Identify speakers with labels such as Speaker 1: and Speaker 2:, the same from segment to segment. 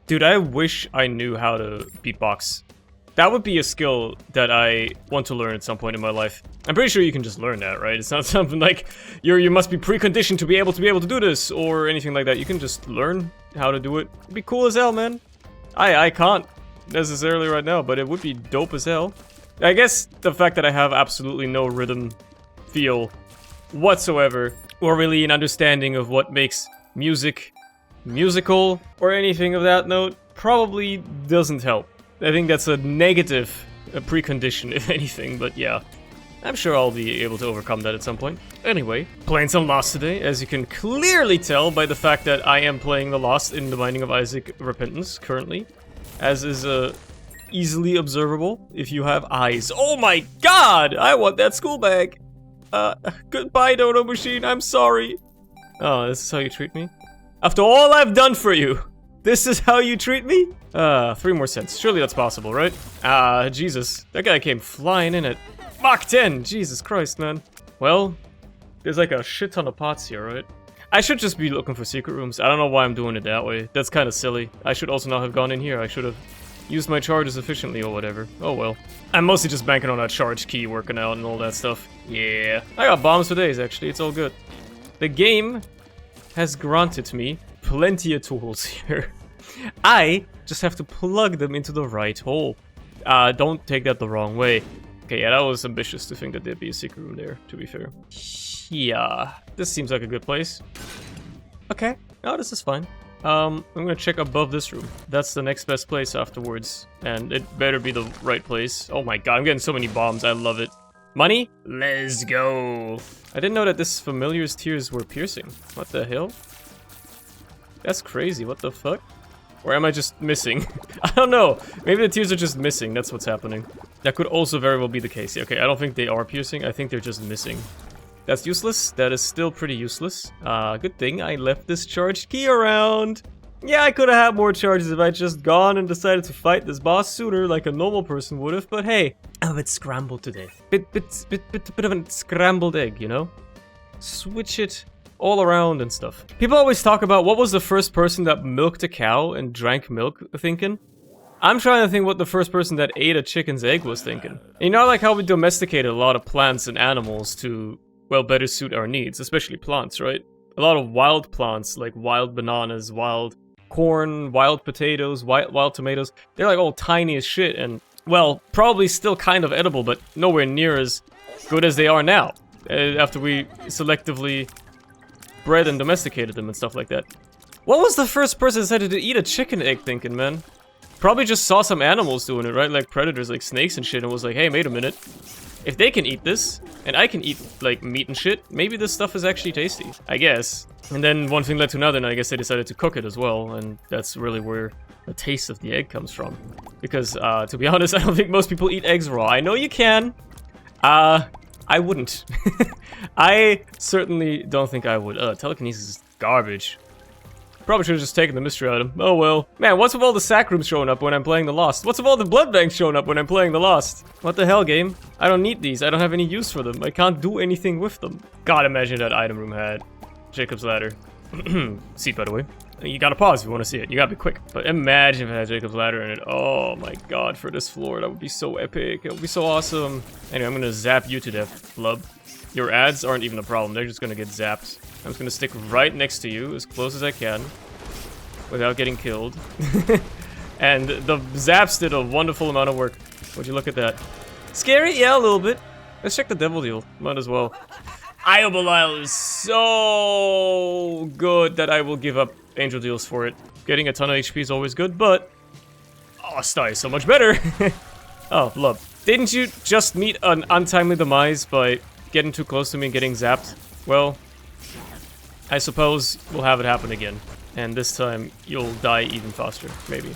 Speaker 1: Dude, I wish I knew how to beatbox. That would be a skill that I want to learn at some point in my life. I'm pretty sure you can just learn that, right? It's not something like you must be preconditioned to be able to do this or anything like that. You can just learn how to do it. It'd be cool as hell, man. I can't necessarily right now, but it would be dope as hell. I guess the fact that I have absolutely no rhythm feel whatsoever, or really an understanding of what makes music musical or anything of that note, probably doesn't help. I think that's a negative precondition, if anything, but yeah. I'm sure I'll be able to overcome that at some point. Anyway, playing some Lost today, as you can clearly tell by the fact that I am playing the Lost in the Binding of Isaac Repentance currently, as is easily observable if you have eyes. Oh my god! I want that school bag! Goodbye, Dodo Machine, I'm sorry. Oh, this is how you treat me? After all I've done for you, this is how you treat me? 3 more cents. Surely that's possible, right? Jesus. That guy came flying in at Mach 10! Jesus Christ, man. Well, there's like a shit ton of pots here, right? I should just be looking for secret rooms. I don't know why I'm doing it that way. That's kind of silly. I should also not have gone in here. I should have used my charges efficiently or whatever. Oh well. I'm mostly just banking on that charge key working out and all that stuff. Yeah. I got bombs for days, actually. It's all good. The game has granted me plenty of tools here. I just have to plug them into the right hole. Don't take that the wrong way. Okay, yeah, that was ambitious to think that there'd be a secret room there, to be fair. Yeah, this seems like a good place. Okay, oh, this is fine. I'm gonna check above this room. That's the next best place afterwards. And it better be the right place. Oh my god, I'm getting so many bombs, I love it. Money? Let's go. I didn't know that this familiar's tears were piercing. What the hell? That's crazy, what the fuck? Or am I just missing? I don't know. Maybe the tears are just missing. That's what's happening. That could also very well be the case. Okay, I don't think they are piercing. I think they're just missing. That's useless. That is still pretty useless. Good thing I left this charged key around. Yeah, I could have had more charges if I'd just gone and decided to fight this boss sooner like a normal person would have. But hey, I'm a bit scrambled today. Bit of a scrambled egg, you know? Switch it all around and stuff. People always talk about what was the first person that milked a cow and drank milk thinking. I'm trying to think what the first person that ate a chicken's egg was thinking. You know, like how we domesticated a lot of plants and animals to, well, better suit our needs, especially plants, right? A lot of wild plants, like wild bananas, wild corn, wild potatoes, wild tomatoes, they're like all tiny as shit and, well, probably still kind of edible, but nowhere near as good as they are now, after we selectively bred and domesticated them and stuff like that. What was the first person that decided to eat a chicken egg thinking, man? Probably just saw some animals doing it, right? Like predators, like snakes and shit, and was like, hey, wait a minute. If they can eat this, and I can eat, like, meat and shit, maybe this stuff is actually tasty. I guess. And then one thing led to another, and I guess they decided to cook it as well, and that's really where the taste of the egg comes from. Because, to be honest, I don't think most people eat eggs raw. I know you can. I wouldn't. I certainly don't think I would. Telekinesis is garbage. Probably should have just taken the mystery item. Oh well. Man, what's with all the sack rooms showing up when I'm playing the Lost? What's with all the blood banks showing up when I'm playing the Lost? What the hell, game? I don't need these. I don't have any use for them. I can't do anything with them. God, imagine that item room had Jacob's ladder. Seat, by the way. You gotta pause if you want to see it. You gotta be quick. But imagine if it had Jacob's ladder in it. Oh my god, for this floor, that would be so epic. It would be so awesome. Anyway, I'm gonna zap you to death, flub. Your ads aren't even a problem. They're just gonna get zapped. I'm just gonna stick right next to you, as close as I can, without getting killed. And the zaps did a wonderful amount of work. Would you look at that? Scary? Yeah, a little bit. Let's check the devil deal. Might as well. Eye of Belial is so good that I will give up angel deals for it. Getting a ton of HP is always good, but... oh, Stye is so much better! Oh, love. Didn't you just meet an untimely demise by getting too close to me and getting zapped? Well, I suppose we'll have it happen again. And this time, you'll die even faster, maybe.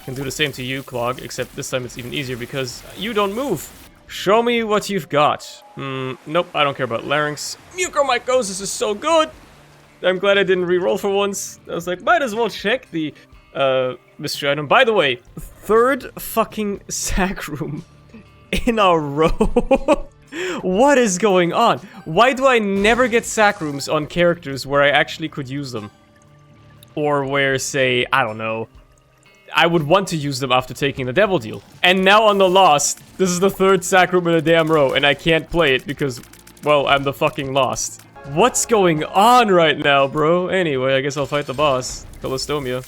Speaker 1: Can do the same to you, Clog, except this time it's even easier because you don't move! Show me what you've got. Nope, I don't care about larynx. Mucormycosis is so good! I'm glad I didn't re-roll for once. I was like, might as well check the mystery item. By the way, 3rd fucking sack room in a row. What is going on? Why do I never get sack rooms on characters where I actually could use them? Or where, say, I don't know, I would want to use them after taking the devil deal. And now on the Lost, this is the 3rd sacrum in a damn row, and I can't play it because, well, I'm the fucking Lost. What's going on right now, bro? Anyway, I guess I'll fight the boss, Cholestomia.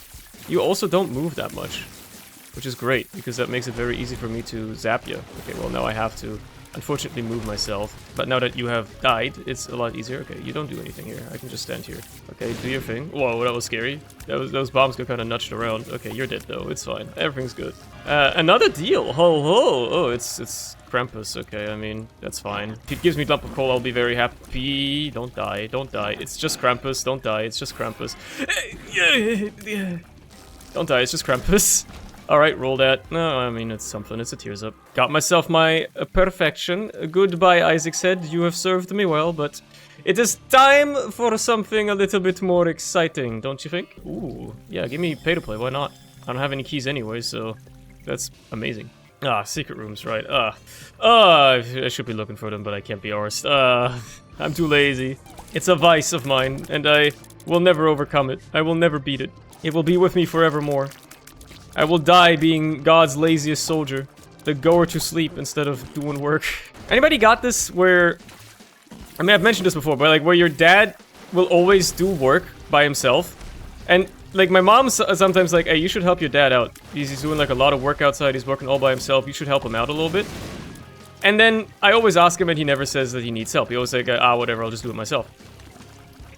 Speaker 1: You also don't move that much, which is great, because that makes it very easy for me to zap you. Okay, well, now I have to, unfortunately, move myself. But now that you have died, it's a lot easier. Okay, you don't do anything here. I can just stand here. Okay, do your thing. Whoa, that was scary. Those bombs got kind of nudged around. Okay, you're dead, though. It's fine. Everything's good. Another deal. Ho, ho. Oh, it's Krampus. Okay, I mean, that's fine. If it gives me lump of coal, I'll be very happy. Don't die. Don't die. It's just Krampus. Don't die. It's just Krampus. Don't die. It's just Krampus. Alright, roll that. No, I mean, it's something. It's a tears up. Got myself my perfection. Goodbye, Isaac said. You have served me well, but it is time for something a little bit more exciting, don't you think? Ooh, yeah, give me pay to play. Why not? I don't have any keys anyway, so that's amazing. Ah, secret rooms, right. I should be looking for them, but I can't be arsed. I'm too lazy. It's a vice of mine, and I will never overcome it. I will never beat it. It will be with me forevermore. I will die being God's laziest soldier. The goer to sleep instead of doing work. Anybody got this where... I mean, I've mentioned this before, but like where your dad will always do work by himself. And like my mom's sometimes like, hey, you should help your dad out. He's doing like a lot of work outside. He's working all by himself. You should help him out a little bit. And then I always ask him and he never says that he needs help. He always like, whatever, I'll just do it myself.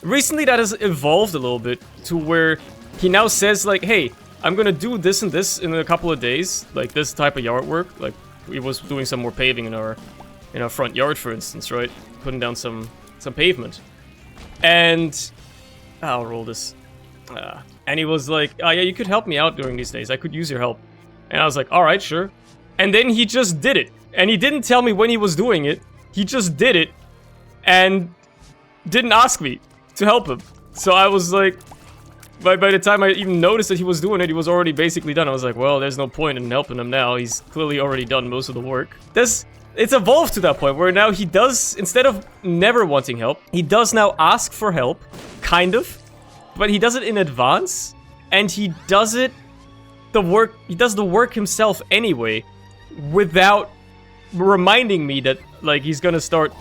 Speaker 1: Recently that has evolved a little bit to where he now says like, hey, I'm gonna do this and this in a couple of days, like this type of yard work. Like we was doing some more paving in our front yard, for instance, right? Putting down some pavement, and I'll roll this. And he was like, "Oh yeah, you could help me out during these days. I could use your help." And I was like, "All right, sure." And then he just did it, and he didn't tell me when he was doing it. He just did it, and didn't ask me to help him. So I was like. By the time I even noticed that he was doing it, he was already basically done. I was like, well, there's no point in helping him now. He's clearly already done most of the work. It's evolved to that point where now he does, instead of never wanting help, he does now ask for help, kind of, but he does it in advance, and he does the work himself anyway, without reminding me that, like, he's gonna start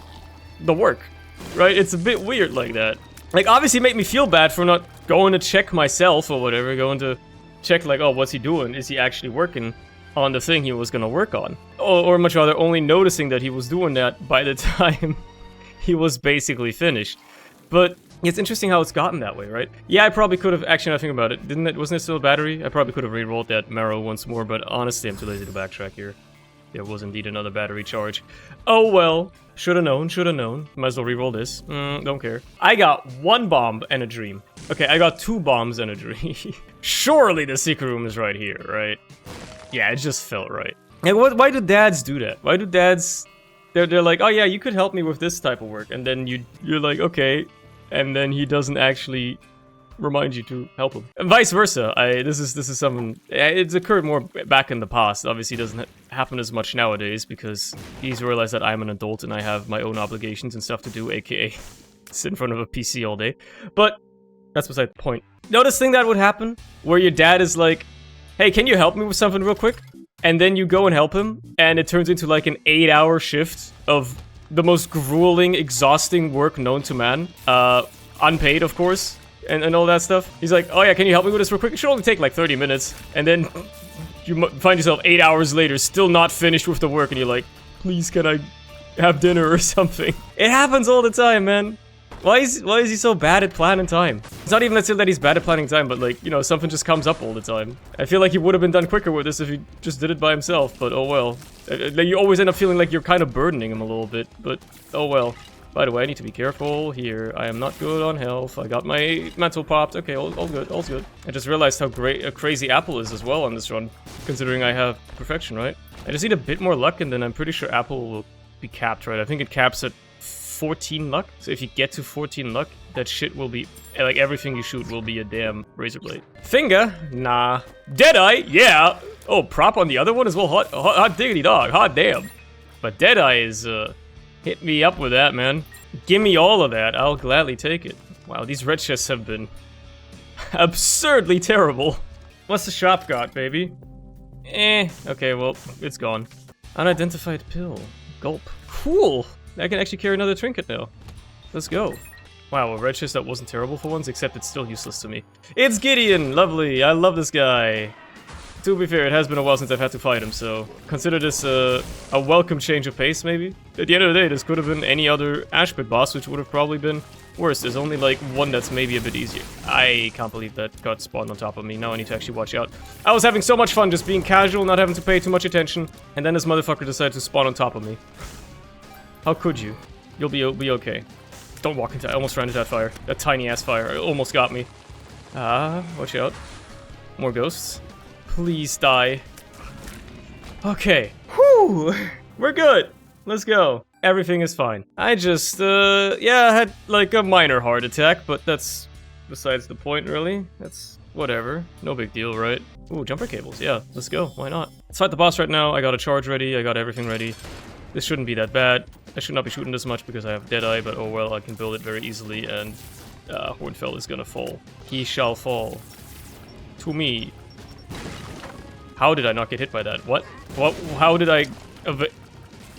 Speaker 1: the work, right? It's a bit weird like that. Like, obviously, it made me feel bad for not going to check myself or whatever, going to check, like, oh, what's he doing? Is he actually working on the thing he was gonna work on? Or much rather, only noticing that he was doing that by the time he was basically finished. But it's interesting how it's gotten that way, right? Yeah, I probably could have, actually, now think about it, wasn't it still a battery? I probably could have re-rolled that marrow once more, but honestly, I'm too lazy to backtrack here. There was indeed another battery charge. Oh well. Should've known, should've known. Might as well re-roll this. Don't care. I got 1 bomb and a dream. Okay, I got 2 bombs and a dream. Surely the secret room is right here, right? Yeah, it just felt right. And why do dads do that? Why do dads... They're like, oh yeah, you could help me with this type of work. And then you're like, okay. And then he doesn't actually remind you to help him. And vice versa. This is something... It's occurred more back in the past. Obviously, it doesn't happen as much nowadays because he's realized that I'm an adult and I have my own obligations and stuff to do, aka sit in front of a PC all day. But that's beside the point. Notice thing that would happen where your dad is like, hey, can you help me with something real quick? And then you go and help him, and it turns into like an 8-hour shift of the most grueling, exhausting work known to man. Unpaid, of course. And all that stuff. He's like, oh yeah, can you help me with this real quick? It should only take like 30 minutes. And then you find yourself 8 hours later, still not finished with the work, and you're like, please, can I have dinner or something? It happens all the time, man. Why is he so bad at planning time? It's not even necessarily that he's bad at planning time, but like, you know, something just comes up all the time. I feel like he would have been done quicker with this if he just did it by himself, but oh well. You always end up feeling like you're kind of burdening him a little bit, but oh well. By the way, I need to be careful here. I am not good on health. I got my mental popped. Okay, all good, all's good. I just realized how great a crazy Apple is as well on this run, considering I have perfection, right? I just need a bit more luck, and then I'm pretty sure Apple will be capped, right? I think it caps at 14 luck. So if you get to 14 luck, that shit will be, like, everything you shoot will be a damn razor blade. Finger? Nah. Deadeye? Yeah. Oh, prop on the other one as well? Hot diggity dog. Hot damn. But Deadeye is, hit me up with that, man. Give me all of that. I'll gladly take it. Wow, these red chests have been absurdly terrible. What's the shop got, baby? Okay, well, it's gone. Unidentified pill. Gulp. Cool! I can actually carry another trinket now. Let's go. Wow, a red chest that wasn't terrible for once, except it's still useless to me. It's Gideon! Lovely! I love this guy. To be fair, it has been a while since I've had to fight him, so consider this a welcome change of pace, maybe? At the end of the day, this could have been any other Ashpit boss, which would have probably been worse. There's only, like, one that's maybe a bit easier. I can't believe that got spawned on top of me. Now I need to actually watch out. I was having so much fun just being casual, not having to pay too much attention, and then this motherfucker decided to spawn on top of me. How could you? You'll be okay. Don't walk into... I almost ran into that fire. That tiny-ass fire. It almost got me. Watch out. More ghosts. Please die. Okay. Whew! We're good. Let's go. Everything is fine. I just, yeah, I had, like, a minor heart attack, but that's besides the point, really. That's whatever. No big deal, right? Ooh, jumper cables. Yeah, let's go. Why not? Let's fight the boss right now. I got a charge ready. I got everything ready. This shouldn't be that bad. I should not be shooting this much because I have Deadeye, but oh well, I can build it very easily, and Hornfell is gonna fall. He shall fall. To me. How did I not get hit by that? What? How did I...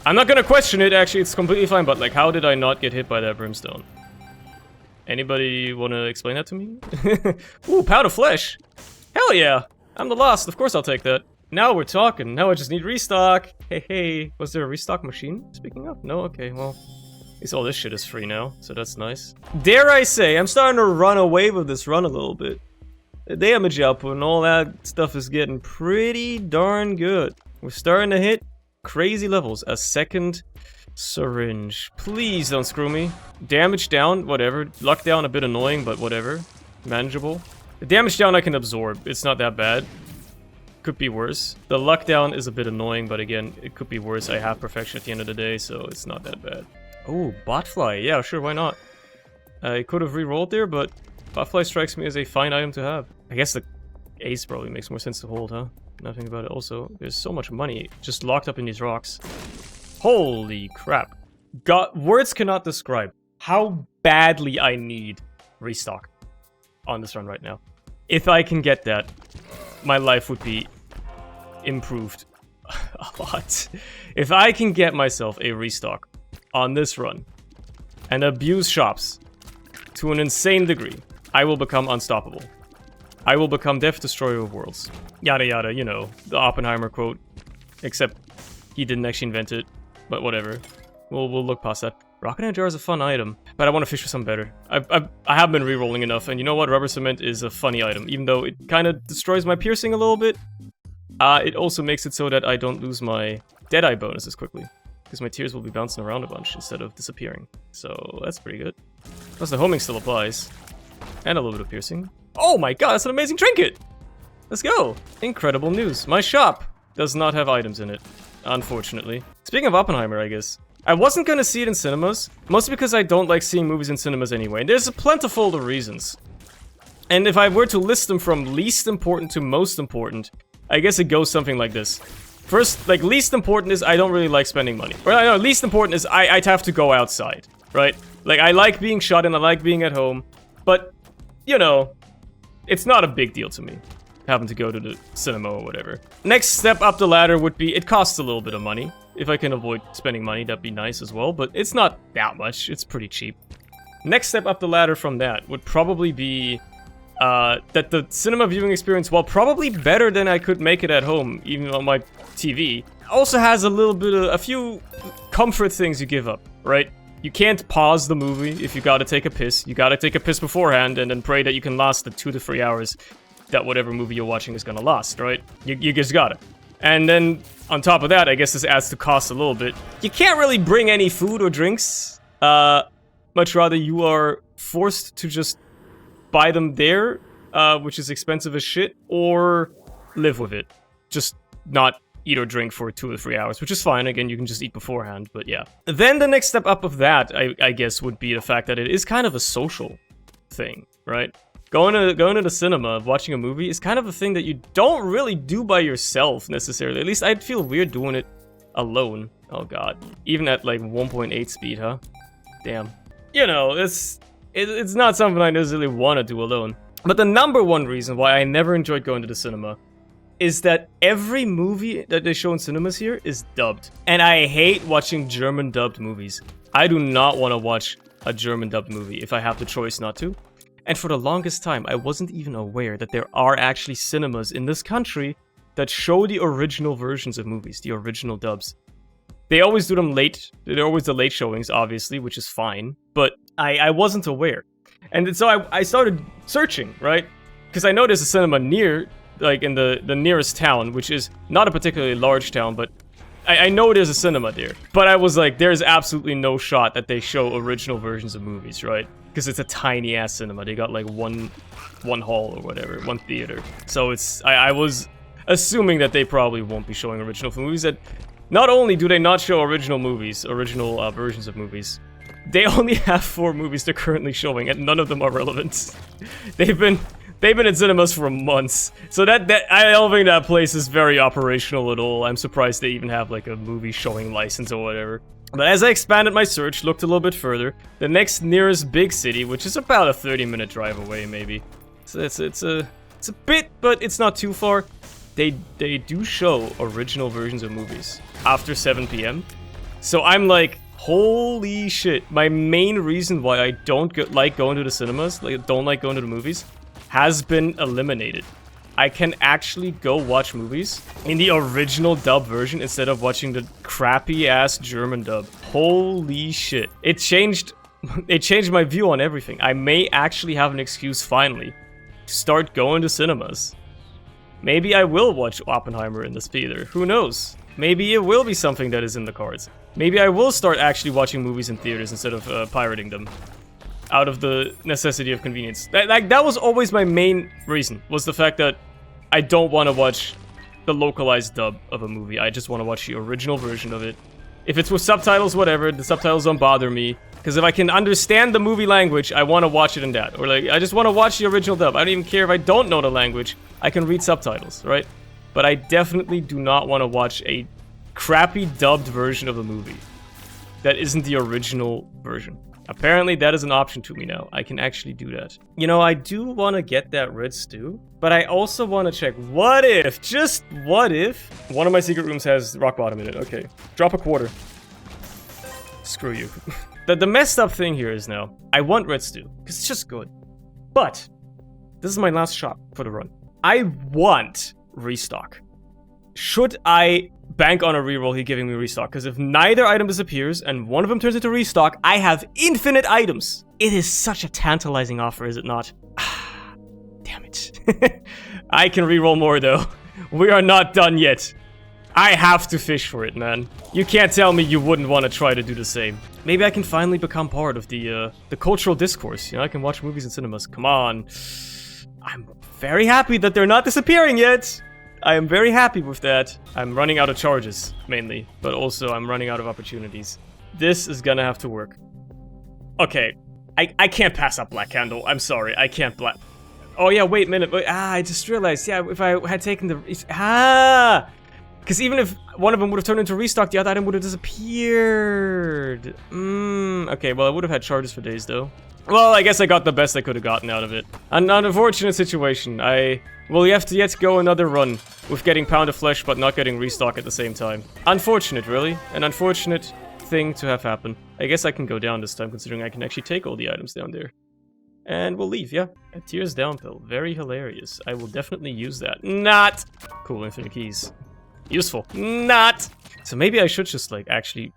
Speaker 1: I'm not gonna question it, actually, it's completely fine, but, like, how did I not get hit by that brimstone? Anybody wanna explain that to me? Ooh, pound of flesh! Hell yeah! I'm the lost, of course I'll take that. Now we're talking. Now I just need restock. Hey. Was there a restock machine, speaking of? No? Okay, well. At least all this shit is free now, so that's nice. Dare I say, I'm starting to run away with this run a little bit. The damage output and all that stuff is getting pretty darn good. We're starting to hit crazy levels. A second syringe. Please don't screw me. Damage down, whatever. Luck down, a bit annoying, but whatever. Manageable. The damage down I can absorb. It's not that bad. Could be worse. The luck down is a bit annoying, but again, it could be worse. I have perfection at the end of the day, so it's not that bad. Oh, botfly. Yeah, sure, why not? I could have re-rolled there, but botfly strikes me as a fine item to have. I guess the ace probably makes more sense to hold, huh? Nothing about it. Also, there's so much money just locked up in these rocks. Holy crap. God, words cannot describe how badly I need restock on this run right now. If I can get that, my life would be improved a lot. If I can get myself a restock on this run and abuse shops to an insane degree, I will become unstoppable. I will become Death Destroyer of Worlds. Yada yada, you know, the Oppenheimer quote. Except he didn't actually invent it, but whatever. We'll look past that. Rocket and Jar is a fun item, but I want to fish for some better. I have been re-rolling enough, and you know what? Rubber cement is a funny item, even though it kind of destroys my piercing a little bit. It also makes it so that I don't lose my Deadeye bonus as quickly, because my tears will be bouncing around a bunch instead of disappearing. So that's pretty good. Plus the homing still applies, and a little bit of piercing. Oh my god, that's an amazing trinket! Let's go! Incredible news. My shop does not have items in it, unfortunately. Speaking of Oppenheimer, I guess. I wasn't gonna see it in cinemas, mostly because I don't like seeing movies in cinemas anyway. And there's a plentiful of reasons. And if I were to list them from least important to most important, I guess it goes something like this. First, like, least important is I don't really like spending money. Or, no, least important is I'd have to go outside, right? Like, I like being shot and I like being at home, but, you know, it's not a big deal to me, having to go to the cinema or whatever. Next step up the ladder would be, it costs a little bit of money. If I can avoid spending money, that'd be nice as well, but it's not that much, it's pretty cheap. Next step up the ladder from that would probably be that the cinema viewing experience, while probably better than I could make it at home, even on my TV, also has a little bit of, a few comfort things you give up, right? You can't pause the movie if you gotta take a piss. You gotta take a piss beforehand and then pray that you can last the 2 to 3 hours that whatever movie you're watching is gonna last, right? You just gotta. And then, on top of that, I guess this adds to cost a little bit. You can't really bring any food or drinks. Much rather you are forced to just buy them there, which is expensive as shit, or live with it. Just not eat or drink for 2 or 3 hours, which is fine. Again, you can just eat beforehand, but yeah. Then the next step up of that, I guess, would be the fact that it is kind of a social thing, right? Going to the cinema, watching a movie, is kind of a thing that you don't really do by yourself, necessarily. At least I'd feel weird doing it alone. Oh god. Even at, like, 1.8 speed, huh? Damn. You know, it's not something I necessarily want to do alone. But the number one reason why I never enjoyed going to the cinema is that every movie that they show in cinemas here is dubbed. And I hate watching German dubbed movies. I do not want to watch a German dubbed movie if I have the choice not to. And for the longest time, I wasn't even aware that there are actually cinemas in this country that show the original versions of movies, the original dubs. They always do them late. They're always the late showings, obviously, which is fine. But I wasn't aware. And so I started searching, right? Because I know there's a cinema near, like in the nearest town, which is not a particularly large town, but I know there's a cinema there. But I was like, there's absolutely no shot that they show original versions of movies, right? Because it's a tiny ass cinema. They got like one hall or whatever, one theater. So it's I was assuming that they probably won't be showing original movies. That not only do they not show original movies, original versions of movies, they only have 4 movies they're currently showing, and none of them are relevant. They've been in cinemas for months, so that I don't think that place is very operational at all. I'm surprised they even have like a movie showing license or whatever. But as I expanded my search, looked a little bit further, the next nearest big city, which is about a 30-minute drive away, maybe. So it's a bit, but it's not too far. They do show original versions of movies after 7 p.m. So I'm like, holy shit! My main reason why I don't like going to the cinemas, don't like going to the movies, has been eliminated. I can actually go watch movies in the original dub version instead of watching the crappy ass German dub. Holy shit. It changed my view on everything. I may actually have an excuse finally to start going to cinemas. Maybe I will watch Oppenheimer in this theater. Who knows? Maybe it will be something that is in the cards. Maybe I will start actually watching movies in theaters instead of pirating them. Out of the necessity of convenience. That was always my main reason, was the fact that I don't want to watch the localized dub of a movie. I just want to watch the original version of it. If it's with subtitles, whatever, the subtitles don't bother me. Because if I can understand the movie language, I want to watch it in that. Or like, I just want to watch the original dub. I don't even care if I don't know the language. I can read subtitles, right? But I definitely do not want to watch a crappy dubbed version of a movie that isn't the original version. Apparently, that is an option to me now. I can actually do that. You know, I do want to get that red stew, but I also want to check, what if, just what if, one of my secret rooms has rock bottom in it. Okay, drop a quarter. Screw you. The messed up thing here is now, I want red stew, because it's just good. But, this is my last shot for the run. I want restock. Should I bank on a reroll he giving me restock? Because if neither item disappears and one of them turns into restock, I have infinite items. It is such a tantalizing offer, is it not? Damn it. I can reroll more though. We are not done yet. I have to fish for it, man. You can't tell me you wouldn't want to try to do the same. Maybe I can finally become part of the cultural discourse. You know, I can watch movies in cinemas. Come on. I'm very happy that they're not disappearing yet. I am very happy with that. I'm running out of charges, mainly. But also, I'm running out of opportunities. This is gonna have to work. Okay. I can't pass up Black Candle. I'm sorry. I can't black... Oh, yeah, wait a minute. I just realized. Yeah, if I had taken the... Because even if one of them would have turned into restock, the other item would have disappeared. Okay, well, I would have had charges for days, though. Well, I guess I got the best I could have gotten out of it. An unfortunate situation. I will have to yet go another run with getting Pound of Flesh but not getting restock at the same time. Unfortunate, really. An unfortunate thing to have happen. I guess I can go down this time, considering I can actually take all the items down there. And we'll leave, yeah. A Tears Down pill. Very hilarious. I will definitely use that. Not! Cool, infinite keys. Useful. Not! So maybe I should just, like, actually...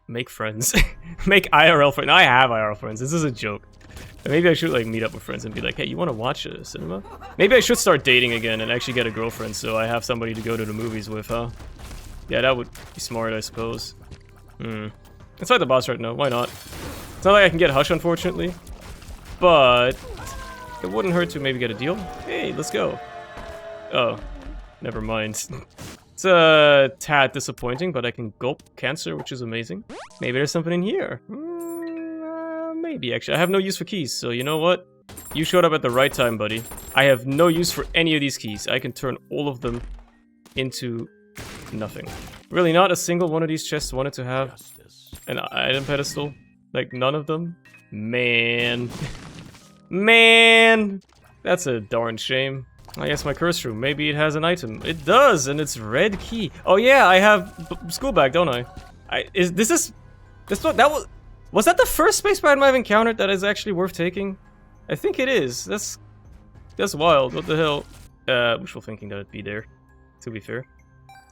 Speaker 1: make friends. Make IRL friends. I have IRL friends. This is a joke. Maybe I should like meet up with friends and be like, hey, you want to watch a cinema? Maybe I should start dating again and actually get a girlfriend so I have somebody to go to the movies with, huh? Yeah, that would be smart, I suppose. Let's fight the boss right now. Why not? It's not like I can get Hush, unfortunately. But it wouldn't hurt to maybe get a deal. Hey, let's go. Oh, never mind. It's a tad disappointing, but I can gulp cancer, which is amazing. Maybe there's something in here. Maybe, actually. I have no use for keys, so you know what? You showed up at the right time, buddy. I have no use for any of these keys. I can turn all of them into nothing. Really, not a single one of these chests wanted to have an item pedestal? Like, none of them? Man. Man! That's a darn shame. I guess my curse room, maybe it has an item. It does, and it's red key. Oh yeah, I have Schoolbag, don't I? Was that the first spacebar item I've encountered that is actually worth taking? I think it is. That's wild. What the hell? Wishful thinking that it'd be there, to be fair.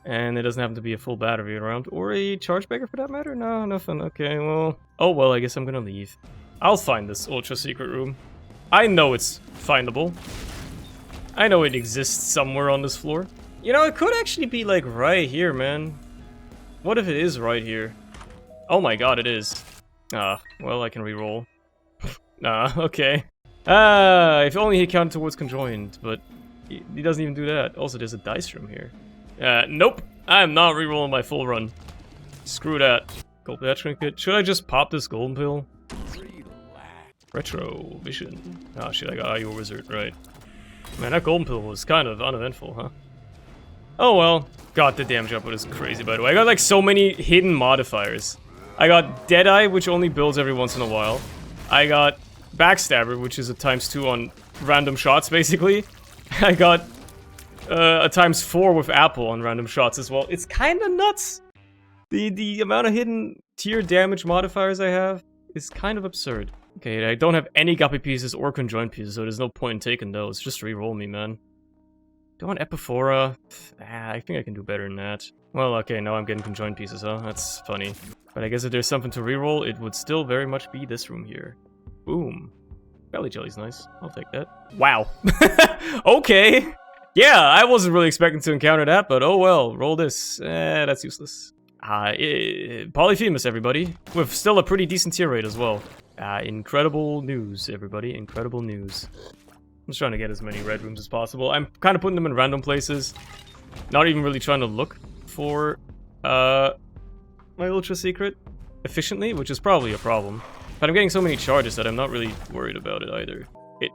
Speaker 1: And it doesn't happen to be a full battery around, or a charge bagger for that matter? No, nothing. Okay, well. Oh well, I guess I'm gonna leave. I'll find this ultra secret room. I know it's findable. I know it exists somewhere on this floor. You know, it could actually be like right here, man. What if it is right here? Oh my god, it is. Ah, well, I can reroll. Okay. If only he counted towards conjoined, but he doesn't even do that. Also, there's a dice room here. Nope. I am not rerolling my full run. Screw that. Gold trinket. Should I just pop this golden pill? Retro vision. Ah, shit, I got Eye of Wizard, right. Man, that golden pill was kind of uneventful, huh? Oh well. God, the damage output is crazy, by the way. I got like so many hidden modifiers. I got Deadeye, which only builds every once in a while. I got Backstabber, which is a ×2 on random shots, basically. I got a ×4 with Apple on random shots as well. It's kind of nuts. The amount of hidden tier damage modifiers I have is kind of absurd. Okay, I don't have any guppy pieces or conjoined pieces, so there's no point in taking those. Just reroll me, man. Do I want Epiphora? I think I can do better than that. Well, okay, now I'm getting conjoined pieces, huh? That's funny. But I guess if there's something to reroll, it would still very much be this room here. Boom. Belly jelly's nice. I'll take that. Wow. Okay. Yeah, I wasn't really expecting to encounter that, but oh well. Roll this. That's useless. Polyphemus, everybody. With still a pretty decent tier rate as well. Incredible news, everybody. Incredible news. I'm just trying to get as many red rooms as possible. I'm kind of putting them in random places. Not even really trying to look for my ultra secret efficiently, which is probably a problem. But I'm getting so many charges that I'm not really worried about it either.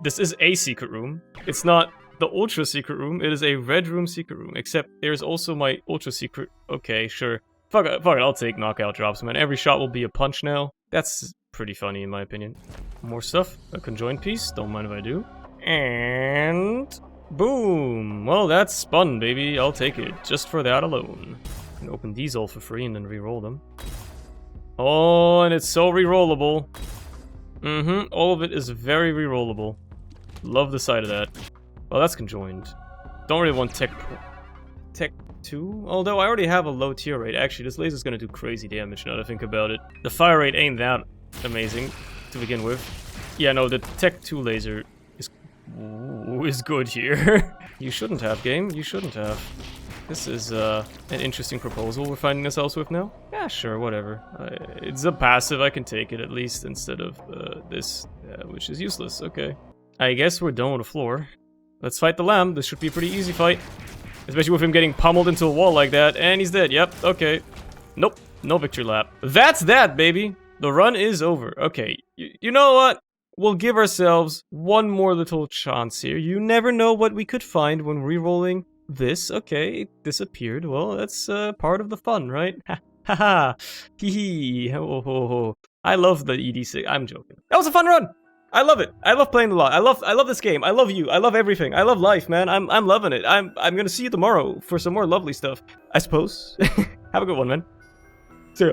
Speaker 1: This is a secret room. It's not the ultra secret room. It is a red room secret room. Except there's also my ultra secret. Okay, sure. Fuck it, I'll take knockout drops, man. Every shot will be a punch now. That's pretty funny in my opinion. More stuff. A conjoined piece. Don't mind if I do. And boom. Well, that's spun, baby. I'll take it. Just for that alone. I can open these all for free and then re-roll them. Oh, and it's so re-rollable. All of it is very re-rollable. Love the sight of that. Well, that's conjoined. Don't really want tech 2, although I already have a low tier rate. Actually, this laser's gonna do crazy damage now that I think about it. The fire rate ain't that amazing to begin with. Yeah, no, the tech 2 laser is good here. You shouldn't have, game. You shouldn't have. This is an interesting proposal we're finding ourselves with now. Yeah, sure, whatever. It's a passive. I can take it at least instead of this, which is useless. Okay. I guess we're done with the floor. Let's fight the lamb. This should be a pretty easy fight. Especially with him getting pummeled into a wall like that. And he's dead. Yep, okay. Nope. No victory lap. That's that, baby. The run is over. Okay. You know what? We'll give ourselves one more little chance here. You never know what we could find when re-rolling this. Okay, it disappeared. Well, that's part of the fun, right? Ha ha ha. Hee hee. Ho ho ho. I love the ED6. I'm joking. That was a fun run. I love it. I love playing a lot. I love this game. I love you. I love everything. I love life, man. I'm loving it. I'm gonna see you tomorrow for some more lovely stuff, I suppose. Have a good one, man. See ya.